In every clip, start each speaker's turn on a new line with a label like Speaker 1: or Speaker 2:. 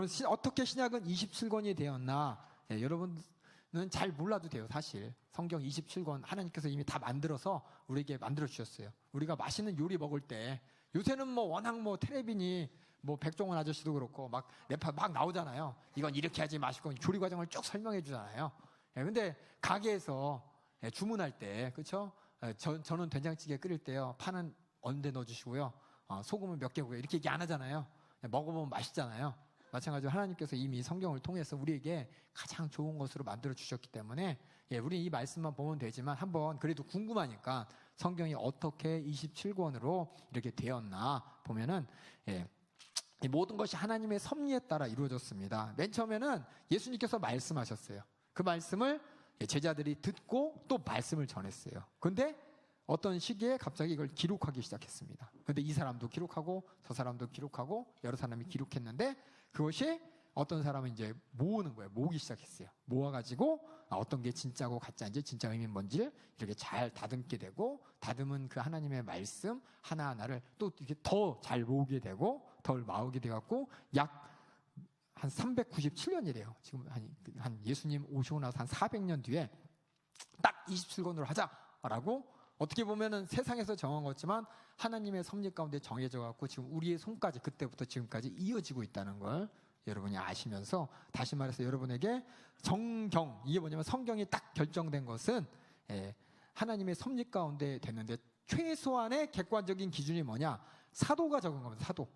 Speaker 1: 그러면 어떻게 신약은 27권이 되었나? 여러분은 잘 몰라도 돼요. 사실 성경 27권 하나님께서 이미 다 만들어서 우리에게 만들어 주셨어요. 우리가 맛있는 요리 먹을 때 요새는 뭐 워낙 뭐 텔레비니 뭐 백종원 아저씨도 그렇고 막 네파 막 나오잖아요. 이건 이렇게 하지 마시고 조리 과정을 쭉 설명해 주잖아요. 근데 가게에서 주문할 때 그렇죠? 저는 된장찌개 끓일 때요. 파는 언제 넣어주시고요. 소금은 몇 개고요. 이렇게 얘기 안 하잖아요. 먹어보면 맛있잖아요. 마찬가지로 하나님께서 이미 성경을 통해서 우리에게 가장 좋은 것으로 만들어 주셨기 때문에 우리 이 말씀만 보면 되지만 한번 그래도 궁금하니까 성경이 어떻게 27권으로 이렇게 되었나 보면은 이 모든 것이 하나님의 섭리에 따라 이루어졌습니다. 맨 처음에는 예수님께서 말씀하셨어요. 그 말씀을 제자들이 듣고 또 말씀을 전했어요. 근데 어떤 시기에 갑자기 이걸 기록하기 시작했습니다. 근데 이 사람도 기록하고 저 사람도 기록하고 여러 사람이 기록했는데 그것이 어떤 사람은 이제 모으는 거예요. 모으기 시작했어요. 모아가지고 어떤 게 진짜고 가짜인지 진짜 의미는 뭔지 이렇게 잘 다듬게 되고 다듬은 그 하나님의 말씀 하나하나를 또 이렇게 더 잘 모으게 되고 덜 모으게 돼갖고 약 한 397년이래요. 지금 한 예수님 오시고 나서 한 400년 뒤에 딱 27권으로 하자라고 어떻게 보면은 세상에서 정한 거지만 하나님의 섭리 가운데 정해져 갖고 지금 우리의 손까지 그때부터 지금까지 이어지고 있다는 걸 여러분이 아시면서 다시 말해서 여러분에게 정경 이게 뭐냐면 성경이 딱 결정된 것은 하나님의 섭리 가운데 됐는데 최소한의 객관적인 기준이 뭐냐? 사도가 적은 겁니다. 사도.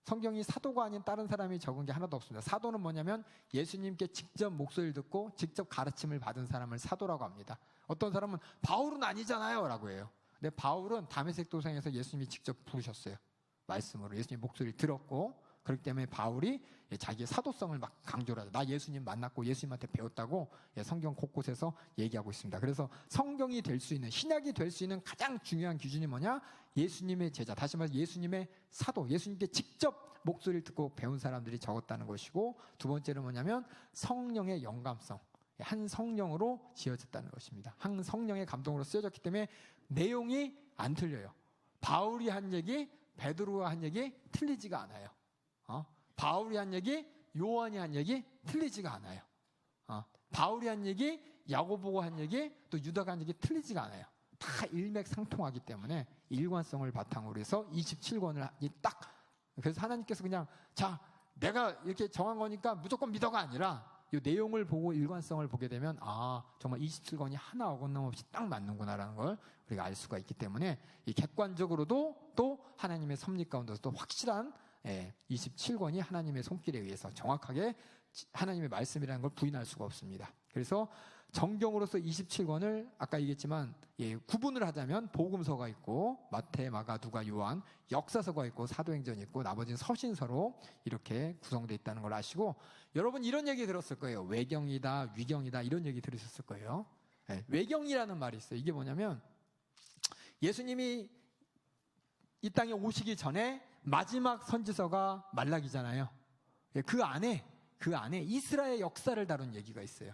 Speaker 1: 성경이 사도가 아닌 다른 사람이 적은 게 하나도 없습니다. 사도는 뭐냐면 예수님께 직접 목소리를 듣고 직접 가르침을 받은 사람을 사도라고 합니다. 어떤 사람은 바울은 아니잖아요 라고 해요. 근데 바울은 다메섹 도상에서 예수님이 직접 부르셨어요. 말씀으로 예수님 목소리를 들었고 그렇기 때문에 바울이 자기의 사도성을 막 강조를 하죠. 나 예수님 만났고 예수님한테 배웠다고 성경 곳곳에서 얘기하고 있습니다. 그래서 성경이 될 수 있는 신약이 될 수 있는 가장 중요한 기준이 뭐냐? 예수님의 제자, 다시 말해서 예수님의 사도, 예수님께 직접 목소리를 듣고 배운 사람들이 적었다는 것이고 두 번째는 뭐냐면 성령의 영감성, 한 성령으로 지어졌다는 것입니다. 한 성령의 감동으로 쓰여졌기 때문에 내용이 안 틀려요. 바울이 한 얘기, 베드로가 한 얘기 틀리지가 않아요. 바울이 한 얘기, 요한이 한 얘기 틀리지가 않아요. 바울이 한 얘기, 야고보가 한 얘기, 또 유다가 한 얘기 틀리지가 않아요. 다 일맥상통하기 때문에 일관성을 바탕으로 해서 27권을 딱 그래서 하나님께서 그냥 자 내가 이렇게 정한 거니까 무조건 믿어가 아니라 이 내용을 보고 일관성을 보게 되면 정말 27권이 하나 어긋남없이 딱 맞는구나라는 걸 우리가 알 수가 있기 때문에 이 객관적으로도 또 하나님의 섭리 가운데서 또 확실한 27권이 하나님의 손길에 의해서 정확하게 하나님의 말씀이라는 걸 부인할 수가 없습니다. 그래서 정경으로서 27권을 아까 얘기했지만 구분을 하자면 복음서가 있고 마태, 마가, 누가, 요한, 역사서가 있고 사도행전이 있고 나머지는 서신서로 이렇게 구성되어 있다는 걸 아시고 여러분 이런 얘기 들었을 거예요. 외경이다, 위경이다 이런 얘기 들으셨을 거예요. 외경이라는 말이 있어요. 이게 뭐냐면 예수님이 이 땅에 오시기 전에 마지막 선지서가 말라기잖아요. 그 안에 이스라엘 역사를 다룬 얘기가 있어요.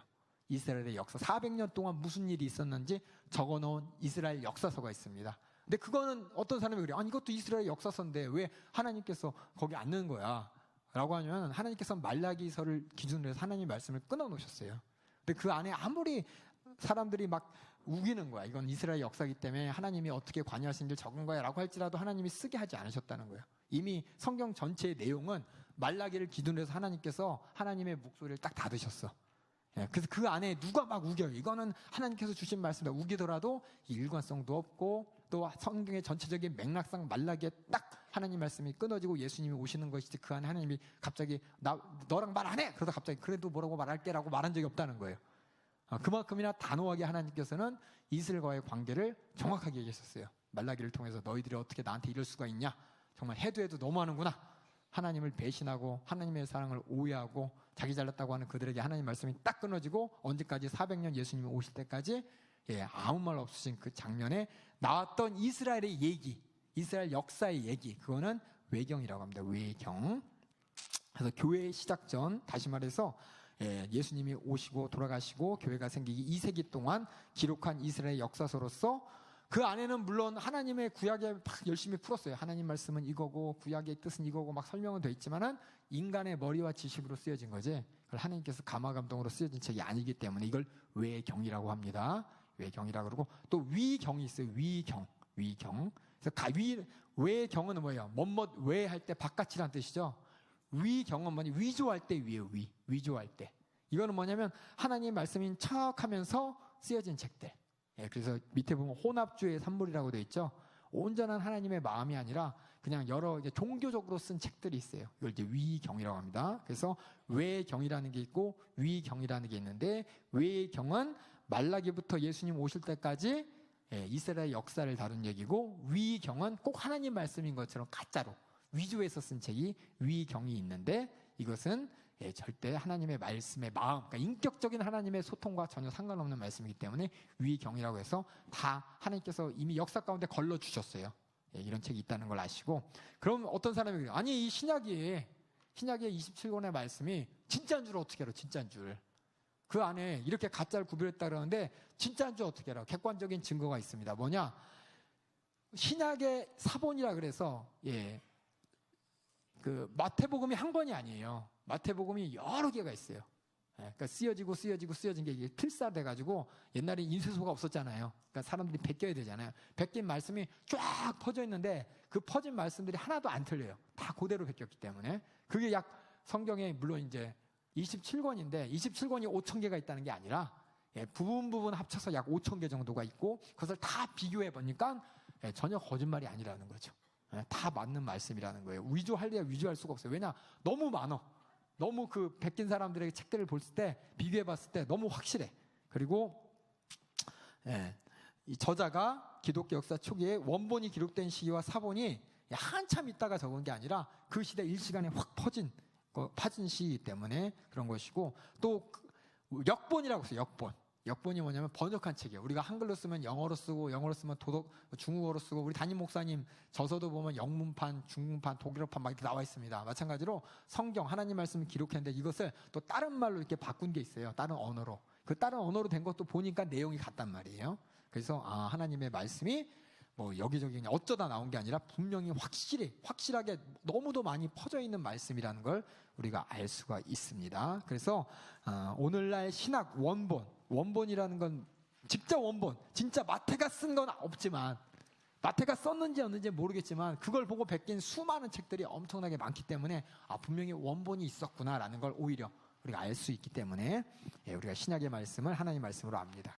Speaker 1: 이스라엘의 역사 400년 동안 무슨 일이 있었는지 적어놓은 이스라엘 역사서가 있습니다. 근데 그거는 어떤 사람이 그래요. 아니 이것도 이스라엘 역사서인데 왜 하나님께서 거기 안 넣은 거야? 라고 하면 하나님께서 말라기서를 기준으로 해서 하나님 말씀을 끊어놓으셨어요. 근데 그 안에 아무리 사람들이 막 우기는 거야. 이건 이스라엘 역사이기 때문에 하나님이 어떻게 관여하시는지 적은 거야 라고 할지라도 하나님이 쓰게 하지 않으셨다는 거예요. 이미 성경 전체의 내용은 말라기를 기준으로 해서 하나님께서 하나님의 목소리를 딱 닫으셨어. 그래서 그 안에 누가 막 우겨요. 이거는 하나님께서 주신 말씀이다. 우기더라도 일관성도 없고 또 성경의 전체적인 맥락상 말라기에 딱 하나님 말씀이 끊어지고 예수님이 오시는 것이지 그 안에 하나님이 갑자기 너랑 말 안 해! 그러다 갑자기 그래도 뭐라고 말할게 라고 말한 적이 없다는 거예요. 그만큼이나 단호하게 하나님께서는 이스라엘과의 관계를 정확하게 얘기하셨어요. 말라기를 통해서 너희들이 어떻게 나한테 이럴 수가 있냐? 정말 해도 너무하는구나. 하나님을 배신하고 하나님의 사랑을 오해하고 자기 잘났다고 하는 그들에게 하나님 말씀이 딱 끊어지고 언제까지 400년 예수님이 오실 때까지 아무 말 없으신 그 장면에 나왔던 이스라엘의 얘기, 이스라엘 역사의 얘기, 그거는 외경이라고 합니다. 외경. 그래서 교회의 시작 전, 다시 말해서 예수님이 오시고 돌아가시고 교회가 생기기 2세기 동안 기록한 이스라엘 역사서로서 그 안에는 물론 하나님의 구약에 막 열심히 풀었어요. 하나님 말씀은 이거고 구약의 뜻은 이거고 막 설명은 돼 있지만은 인간의 머리와 지식으로 쓰여진 거지. 그걸 하나님께서 감화 감동으로 쓰여진 책이 아니기 때문에 이걸 외경이라고 합니다. 외경이라고 그러고 또 위경이 있어요. 위경. 그래서 외경은 뭐예요? 뭐뭐 외할 때 바깥이란 뜻이죠. 위경은 뭐니? 위조할 때 위에요. 위조할 때. 이거는 뭐냐면 하나님 말씀인 척하면서 쓰여진 책들. 예, 그래서 밑에 보면 혼합주의 산물이라고 되어 있죠. 온전한 하나님의 마음이 아니라 그냥 여러 이제 종교적으로 쓴 책들이 있어요. 이걸 이제 위경이라고 합니다. 그래서 외경이라는 게 있고 위경이라는 게 있는데 외경은 말라기부터 예수님 오실 때까지 이스라엘 역사를 다룬 얘기고 위경은 꼭 하나님 말씀인 것처럼 가짜로 위조해서 쓴 책이 위경이 있는데 이것은 절대 하나님의 말씀의 마음, 그러니까 인격적인 하나님의 소통과 전혀 상관없는 말씀이기 때문에 위경이라고 해서 다 하나님께서 이미 역사 가운데 걸러주셨어요. 이런 책이 있다는 걸 아시고 그럼 어떤 사람이 그래요? 아니 이 신약의 27권의 말씀이 진짜인 줄 어떻게 알아? 진짜인 줄. 그 안에 이렇게 가짜를 구별했다 그러는데 진짜인 줄 어떻게 알아? 객관적인 증거가 있습니다. 뭐냐? 신약의 사본이라 그래서 그 마태복음이 한 권이 아니에요. 마태복음이 여러 개가 있어요. 그러니까 쓰여진 게 이게 필사돼가지고 옛날에 인쇄소가 없었잖아요. 그러니까 사람들이 베껴야 되잖아요. 베낀 말씀이 쫙 퍼져 있는데 그 퍼진 말씀들이 하나도 안 틀려요. 다 그대로 베꼈기 때문에 그게 약 성경에 물론 이제 27권인데 27권이 5,000개가 있다는 게 아니라 부분 합쳐서 약 5,000개 정도가 있고 그것을 다 비교해 보니까 전혀 거짓말이 아니라는 거죠. 다 맞는 말씀이라는 거예요. 위조할 수가 없어요. 왜냐? 너무 많아. 너무 그 베낀 사람들에게 책들을 볼 때 비교해 봤을 때 너무 확실해. 그리고 이 저자가 기독교 역사 초기에 원본이 기록된 시기와 사본이 한참 있다가 적은 게 아니라 그 시대 일시간에 확 퍼진 시기이기 때문에 그런 것이고 또 역본이라고 했어요. 역본이 뭐냐면 번역한 책이에요. 우리가 한글로 쓰면 영어로 쓰고 영어로 쓰면 중국어로 쓰고 우리 담임 목사님 저서도 보면 영문판, 중문판, 독일어판 막 이렇게 나와 있습니다. 마찬가지로 성경 하나님 말씀을 기록했는데 이것을 또 다른 말로 이렇게 바꾼 게 있어요. 다른 언어로. 그 다른 언어로 된 것도 보니까 내용이 같단 말이에요. 그래서 하나님의 말씀이 뭐 여기저기 그냥 어쩌다 나온 게 아니라 분명히 확실하게 너무도 많이 퍼져 있는 말씀이라는 걸 우리가 알 수가 있습니다. 그래서 오늘날 신학 원본이라는 건 진짜 마태가 쓴 건 없지만 마태가 썼는지 없는지 모르겠지만 그걸 보고 베낀 수많은 책들이 엄청나게 많기 때문에 분명히 원본이 있었구나라는 걸 오히려 우리가 알 수 있기 때문에 우리가 신약의 말씀을 하나님의 말씀으로 압니다.